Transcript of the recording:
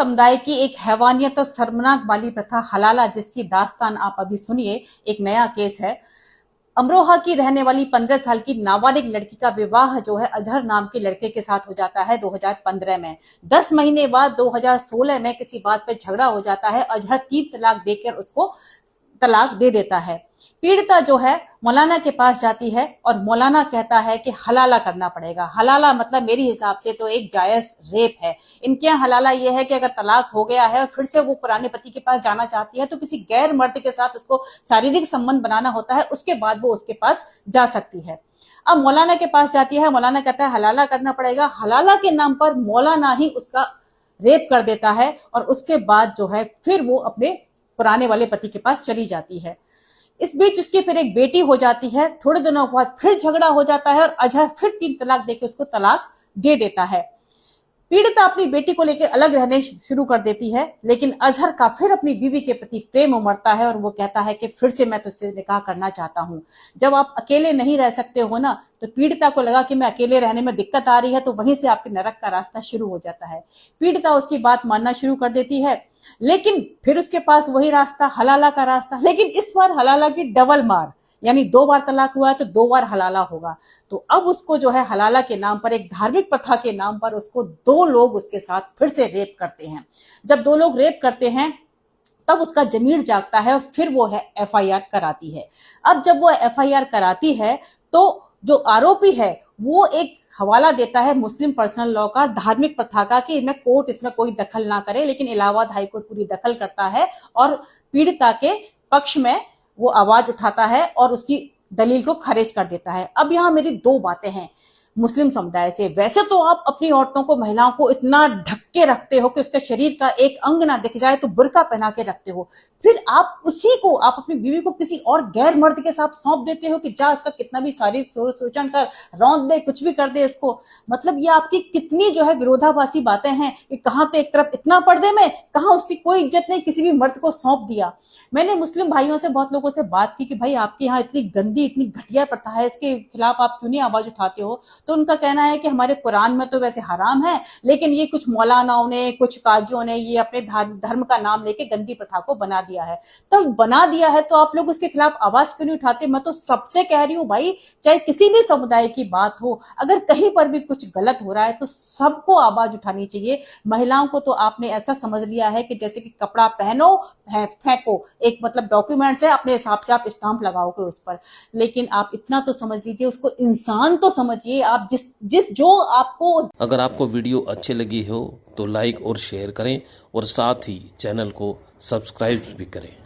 समुदाय की एक हैवानियत और शर्मनाक वाली प्रथा हलाला, जिसकी दास्तान आप अभी सुनिए। एक नया केस है। अमरोहा की रहने वाली 15 साल की नाबालिग लड़की का विवाह जो है अजहर नाम के लड़के के साथ हो जाता है 2015 में। 10 महीने बाद 2016 में किसी बात पे झगड़ा हो जाता है। अजहर 3 तलाक देकर उसको तलाक दे देता है। पीड़िता जो है मौलाना के पास जाती है और मौलाना कहता है कि हलाला करना पड़ेगा। हलाला मतलब मेरे हिसाब से तो एक जायज रेप है। इनके यहाँ हलाला ये है कि अगर तलाक हो गया है और फिर से वो पुराने पति के पास जाना चाहती है तो किसी गैर मर्द के साथ उसको शारीरिक संबंध बनाना होता है, उसके बाद वो उसके पास जा सकती है। अब मौलाना के पास जाती है, मौलाना कहता है हलाला करना पड़ेगा। हलाला के नाम पर मौलाना ही उसका रेप कर देता है और उसके बाद जो है फिर वो अपने पुराने वाले पति के पास चली जाती है। इस बीच उसकी फिर एक बेटी हो जाती है। थोड़े दिनों बाद फिर झगड़ा हो जाता है और अजहर फिर 3 तलाक देकर उसको तलाक दे देता है। पीड़िता अपनी बेटी को लेकर अलग रहने शुरू कर देती है, लेकिन अजहर का फिर अपनी बीवी के प्रति प्रेम उमड़ता है और वो कहता है कि फिर से मैं तुझसे निकाह करना चाहता हूं। जब आप अकेले नहीं रह सकते हो ना, तो पीड़िता को लगा कि मैं अकेले रहने में दिक्कत आ रही है, तो वहीं से आपके नरक का रास्ता शुरू हो जाता है। पीड़िता उसकी बात मानना शुरू कर देती है, लेकिन फिर उसके पास वही रास्ता, हलाला का रास्ता। लेकिन इस बार हलाला की डबल मार, यानी 2 बार तलाक हुआ है तो 2 बार हलाला होगा। तो अब उसको जो है हलाला के नाम पर, एक धार्मिक प्रथा के नाम पर, उसको 2 लोग उसके साथ फिर से रेप करते हैं। जब 2 लोग रेप करते हैं तब उसका जमीर जागता है और फिर वो है एफआईआर कराती है। अब जब वो एफआईआर कराती है तो जो आरोपी है वो एक हवाला देता है मुस्लिम पर्सनल लॉ का, धार्मिक प्रथा का, कि मैं कोर्ट इसमें कोई दखल ना करे। लेकिन इलाहाबाद हाईकोर्ट पूरी दखल करता है और पीड़िता के पक्ष में वो आवाज उठाता है और उसकी दलील को खारिज कर देता है। अब यहाँ मेरी 2 बातें हैं मुस्लिम समुदाय से। वैसे तो आप अपनी औरतों को, महिलाओं को इतना ढक के रखते हो कि उसके शरीर का एक अंग ना दिख जाए, तो बुर्का पहना के रखते हो। फिर आप उसी को, आप अपनी बीवी को किसी और गैर मर्द के साथ सौंप देते हो कि जा इसका कितना भी शारीरिक शोषण कर, रौंद दे, कुछ भी कर दे इसको। मतलब ये आपकी कितनी जो है विरोधाभासी बातें हैं कि कहाँ तो एक तरफ इतना पर्दे में, कहाँ उसकी कोई इज्जत नहीं, किसी भी मर्द को सौंप दिया। मैंने मुस्लिम भाइयों से, बहुत लोगों से बात की कि भाई आपके यहाँ इतनी गंदी, इतनी घटिया प्रथा है, इसके खिलाफ आप क्यों नहीं आवाज उठाते हो? तो उनका कहना है कि हमारे कुरान में तो वैसे हराम है, लेकिन ये कुछ मौलानाओं ने, कुछ काजियों ने ये अपने धर्म का नाम लेके गंदी प्रथा को बना दिया है। तब बना दिया है तो आप लोग उसके खिलाफ आवाज क्यों नहीं उठाते? मैं तो सबसे कह रही हूँ भाई, चाहे किसी भी समुदाय की बात हो, अगर कहीं पर भी कुछ गलत हो रहा है तो सबको आवाज उठानी चाहिए। महिलाओं को तो आपने ऐसा समझ लिया है कि जैसे कि कपड़ा पहनो फेंको, एक मतलब डॉक्यूमेंट्स है, अपने हिसाब से आप स्टाम्प लगाओगे उस पर। लेकिन आप इतना तो समझ लीजिए, उसको इंसान तो समझिए। आप जो आपको, अगर आपको वीडियो अच्छी लगी हो तो लाइक और शेयर करें और साथ ही चैनल को सब्सक्राइब भी करें।